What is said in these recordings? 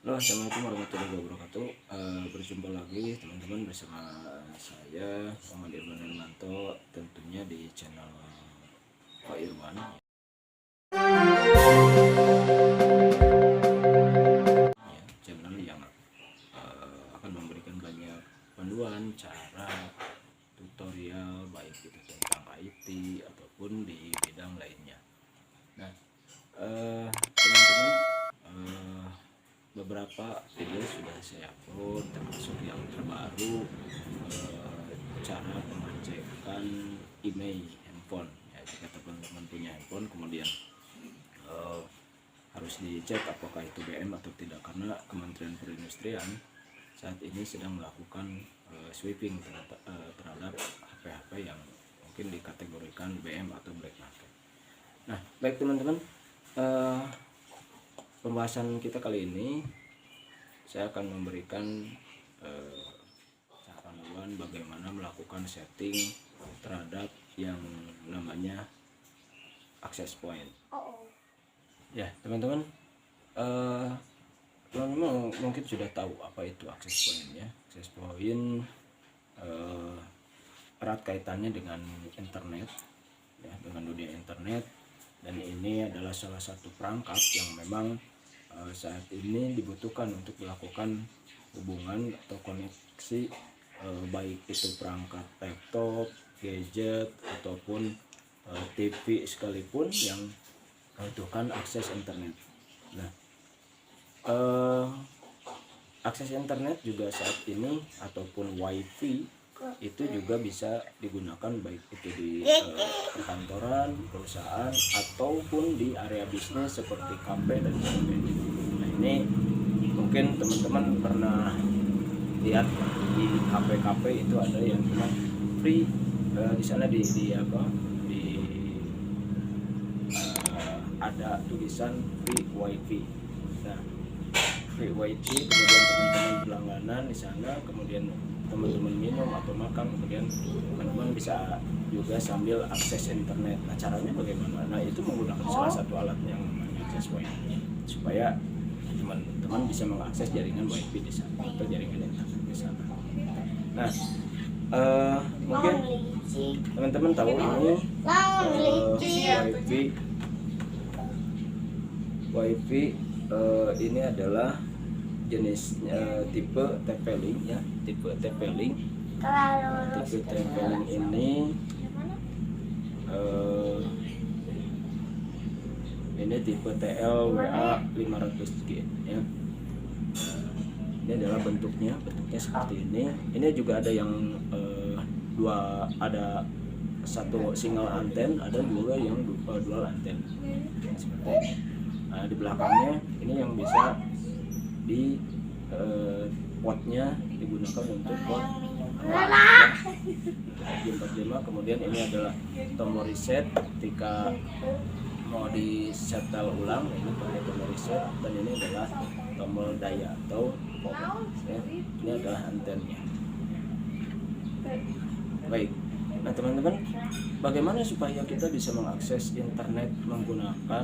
Halo, assalamualaikum warahmatullahi wabarakatuh. Berjumpa lagi teman-teman bersama saya Muhammad Irwan Hermanto, tentunya di channel Pak Irwan, ya, channel yang akan memberikan banyak panduan, cara, tutorial baik itu tentang IT ataupun di bidang lainnya. Nah, teman-teman, beberapa video sudah saya upload, termasuk yang terbaru, cara pengecekan email handphone. Ya, jika teman-teman punya handphone, kemudian harus dicek apakah itu BM atau tidak, karena Kementerian Perindustrian saat ini sedang melakukan sweeping terhadap HP-HP yang mungkin dikategorikan BM atau black market. Nah, baik teman-teman, pembahasan kita kali ini saya akan memberikan panduan bagaimana melakukan setting terhadap yang namanya access point. Ya teman-teman, teman-teman mungkin sudah tahu apa itu access point ya. Access point erat kaitannya dengan internet, ya, dengan dunia internet, dan ini adalah salah satu perangkat yang memang saat ini dibutuhkan untuk melakukan hubungan atau koneksi, baik itu perangkat laptop, gadget ataupun TV sekalipun yang membutuhkan akses internet. Nah, akses internet juga saat ini ataupun wifi itu juga bisa digunakan baik itu di perkantoran, perusahaan ataupun di area bisnis seperti kafe dan sebagainya. Nah, ini mungkin teman-teman pernah lihat di kafe-kafe itu ada yang cuma free, di sana di ada tulisan free wifi. Nah, free wifi, kemudian teman-teman berlangganan di sana, kemudian teman-teman minum atau makan, kemudian teman-teman bisa juga sambil akses internet. Nah, caranya bagaimana? Nah, itu menggunakan salah satu alat yang namanya access point, supaya teman-teman bisa mengakses jaringan wifi di sana atau jaringan internet di sana. Nah, mungkin teman-teman tahu ini wifi ini adalah jenisnya tipe TP-Link ya, tipe TP-Link. Tipe TP-Link ini tipe TLWA 500G ya. Ini adalah bentuknya seperti ini. Ini juga ada yang ada satu single anten, ada juga yang dual anten. Seperti ini. Nah, di belakangnya ini yang bisa di potnya digunakan untuk pot 45. Kemudian ini adalah tombol reset ketika mau di setel ulang, ini pakai tombol reset, dan ini adalah tombol daya atau power ya. Ini adalah antennya. Baik. Nah teman-teman, bagaimana supaya kita bisa mengakses internet menggunakan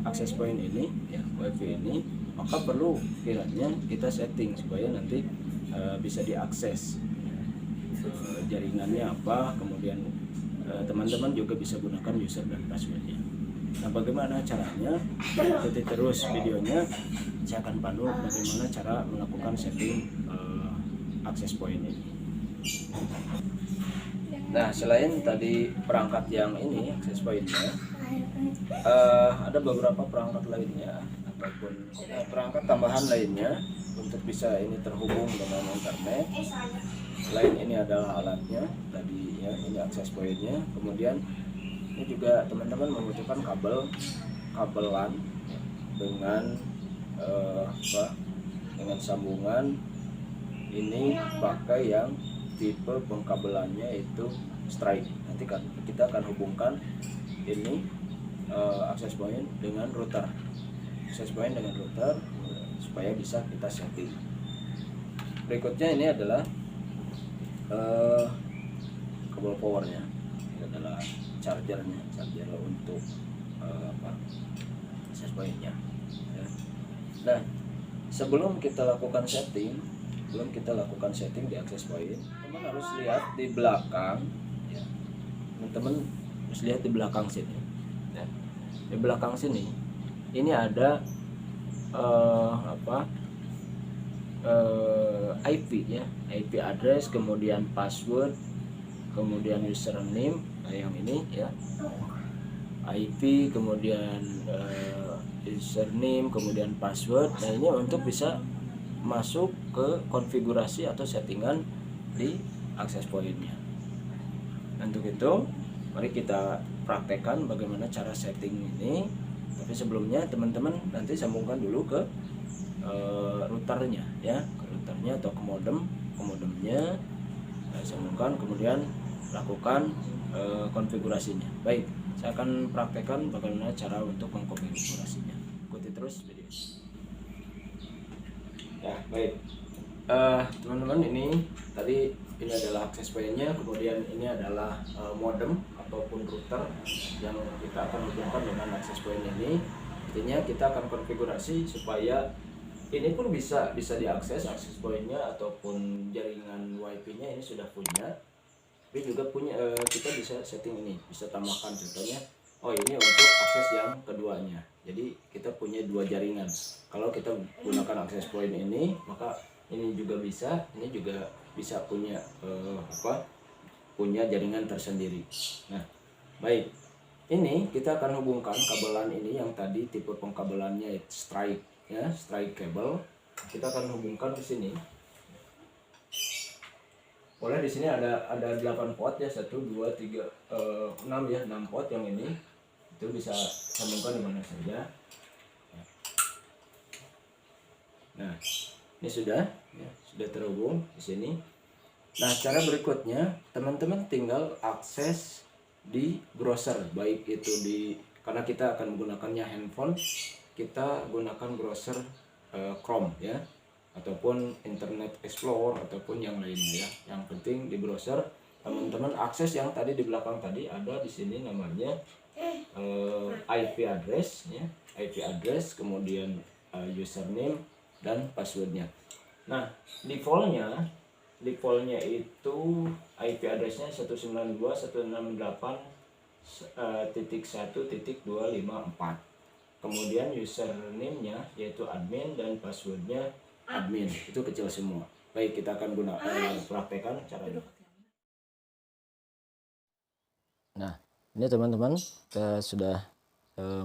access point ini ya, wifi ini? Maka perlu kiranya kita setting supaya nanti bisa diakses jaringannya apa, kemudian teman-teman juga bisa gunakan user dan passwordnya. Nah, bagaimana caranya? Ikuti terus videonya, saya akan pandu bagaimana cara melakukan setting access point ini. Nah, selain tadi perangkat yang ini access point-nya, ada beberapa perangkat lainnya ataupun perangkat tambahan lainnya untuk bisa ini terhubung dengan internet. Selain ini adalah alatnya tadi ya, ini access point-nya. Kemudian ini juga teman-teman membutuhkan kabel LAN dengan dengan sambungan ini pakai yang tipe pengkabelannya itu strike. Nanti kita akan hubungkan ini access point dengan router, supaya bisa kita setting. Berikutnya ini adalah kabel powernya, ini adalah charger untuk access point-nya ya. Nah, sebelum kita lakukan setting, di access point, teman harus lihat di belakang, ya. Teman-teman harus lihat di belakang sini. Ya. Di belakang sini, ini ada IP ya, IP address, kemudian password, kemudian username, nah yang ini ya, IP, kemudian username, kemudian password. Nah ini untuk bisa masuk ke konfigurasi atau settingan di access point-nya. Untuk itu mari kita praktekkan bagaimana cara setting ini. Tapi sebelumnya teman-teman nanti sambungkan dulu ke routernya ya, ke routernya atau ke modemnya, sambungkan, kemudian lakukan konfigurasinya. Baik, saya akan praktekkan bagaimana cara untuk mengkonfigurasinya. Ikuti terus video. Ya, baik. Teman-teman, ini tadi ini adalah access point-nya, kemudian ini adalah modem ataupun router yang kita akan hubungkan dengan access point ini. Intinya kita akan konfigurasi supaya ini pun bisa diakses access point-nya ataupun jaringan WiFi-nya ini sudah punya. Tapi juga punya kita bisa setting ini, bisa tambahkan contohnya. Oh, ini untuk akses yang keduanya. Jadi kita punya dua jaringan. Kalau kita gunakan access point ini, maka ini juga bisa, ini juga bisa punya punya jaringan tersendiri. Nah, baik. Ini kita akan hubungkan kabelan ini yang tadi tipe pengkabelannya strike ya, strike cable. Kita akan hubungkan ke sini. Boleh di sini ada 8 port ya, 1 2 3 6 ya, 6 port yang ini. Itu bisa sambungkan di mana saja. Nah, ini sudah ya, sudah terhubung di sini. Nah, cara berikutnya teman-teman tinggal akses di browser, baik itu karena kita akan menggunakannya handphone, kita gunakan browser Chrome ya, ataupun Internet Explorer ataupun yang lainnya ya. Yang penting di browser teman-teman akses yang tadi di belakang tadi ada di sini namanya IP address ya, IP address, kemudian username dan passwordnya. Nah, defaultnya itu IP addressnya 192.168.1.254. Kemudian username-nya yaitu admin dan passwordnya admin. Itu kecil semua. Baik, kita akan praktekkan caranya. Nah, ini teman-teman kita sudah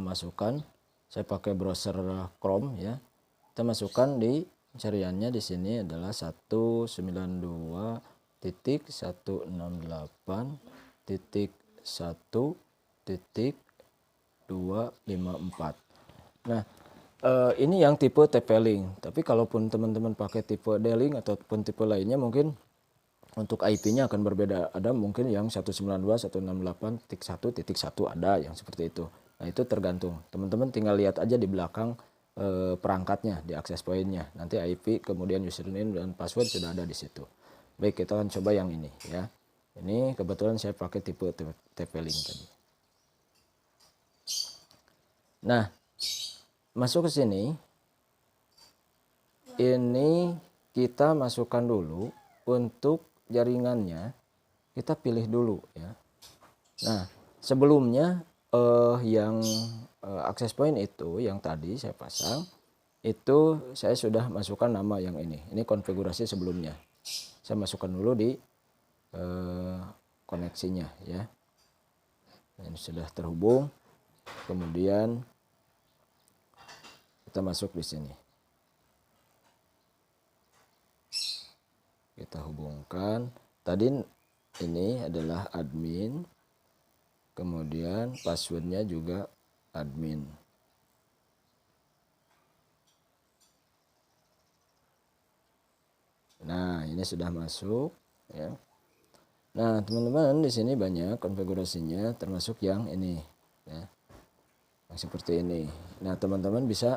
masukkan. Saya pakai browser Chrome ya. Kita masukkan di pencariannya di sini adalah 192.1.1.254. Nah, ini yang tipe TP-Link. Tapi kalaupun teman-teman pakai tipe D-Link ataupun tipe lainnya, mungkin untuk IP-nya akan berbeda. Ada mungkin yang 192.168.1.1 ada yang seperti itu. Nah, itu tergantung. Teman-teman tinggal lihat aja di belakang perangkatnya, di access point-nya. Nanti IP, kemudian username dan password sudah ada di situ. Baik, kita akan coba yang ini ya. Ini kebetulan saya pakai tipe TP-Link tadi. Nah, masuk ke sini. Ini kita masukkan dulu untuk jaringannya, kita pilih dulu ya. Nah, sebelumnya yang access point itu yang tadi saya pasang itu saya sudah masukkan nama yang ini konfigurasi sebelumnya. Saya masukkan dulu di koneksinya ya. Ini sudah terhubung. Kemudian kita masuk di sini. Kita hubungkan. Tadi ini adalah admin. Kemudian passwordnya juga admin. Nah, ini sudah masuk ya. Nah, teman-teman di sini banyak konfigurasinya termasuk yang ini ya. Yang seperti ini. Nah, teman-teman bisa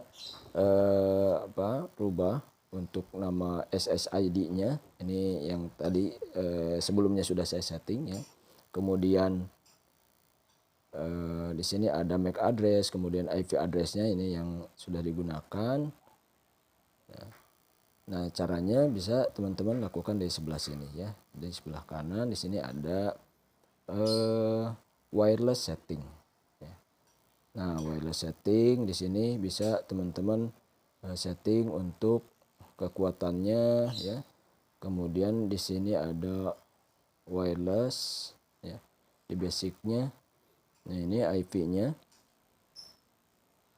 rubah untuk nama SSID-nya. Ini yang tadi sebelumnya sudah saya setting ya. Kemudian di sini ada MAC address, kemudian IP address-nya ini yang sudah digunakan. Nah, caranya bisa teman-teman lakukan di sebelah sini ya. Di sebelah kanan di sini ada wireless setting ya. Nah, wireless setting di sini bisa teman-teman setting untuk kekuatannya ya. Kemudian di sini ada wireless ya. Di basicnya. Nah, ini IP-nya.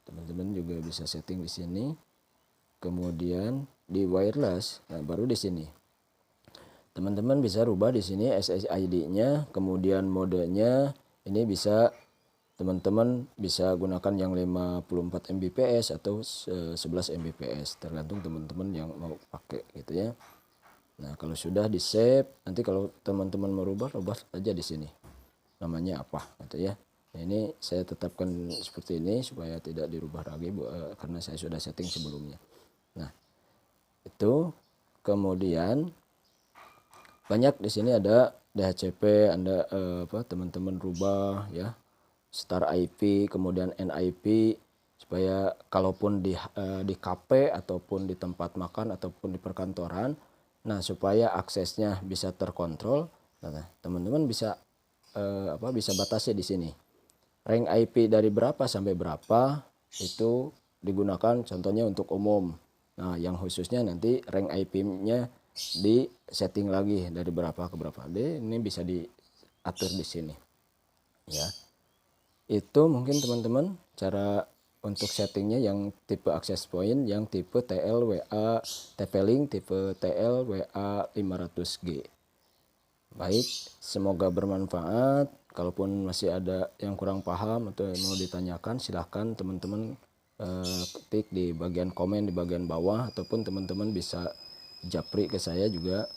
Teman-teman juga bisa setting di sini. Kemudian di wireless, nah baru di sini. Teman-teman bisa rubah di sini SSID-nya, kemudian modenya ini bisa teman-teman bisa gunakan yang 54 Mbps atau 11 Mbps, tergantung teman-teman yang mau pakai gitu ya. Nah, kalau sudah di save, nanti kalau teman-teman merubah, rubah aja di sini. Namanya apa gitu ya. Nah, ini saya tetapkan seperti ini supaya tidak dirubah lagi karena saya sudah setting sebelumnya. Nah, itu kemudian banyak di sini ada DHCP, Anda teman-teman rubah ya. Star IP, kemudian NIP supaya kalaupun di kafe ataupun di tempat makan ataupun di perkantoran, nah supaya aksesnya bisa terkontrol, nah teman-teman bisa bisa batasi di sini. Rank IP dari berapa sampai berapa itu digunakan contohnya untuk umum. Nah, yang khususnya nanti rank IP-nya di setting lagi dari berapa ke berapa. Ini bisa diatur di sini. Ya. Itu mungkin teman-teman cara untuk settingnya yang tipe access point, yang tipe TLWA TP-Link, tipe TLWA 500G. Baik, semoga bermanfaat. Kalaupun masih ada yang kurang paham atau yang mau ditanyakan, silahkan teman-teman ketik di bagian komen di bagian bawah, ataupun teman-teman bisa japri ke saya juga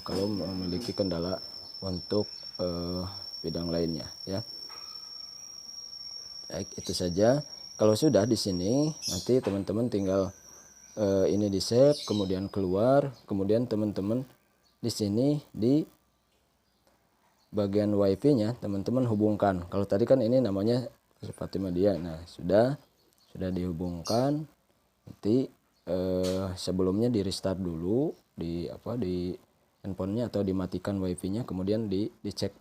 kalau memiliki kendala untuk bidang lainnya ya. Baik, itu saja. Kalau sudah di sini, nanti teman-teman tinggal ini di save, kemudian keluar, kemudian teman-teman di sini di bagian wifi-nya teman-teman hubungkan. Kalau tadi kan ini namanya Seperti Media. Nah, sudah dihubungkan. Nanti sebelumnya di restart dulu di handphonenya atau dimatikan wifi-nya, kemudian dicek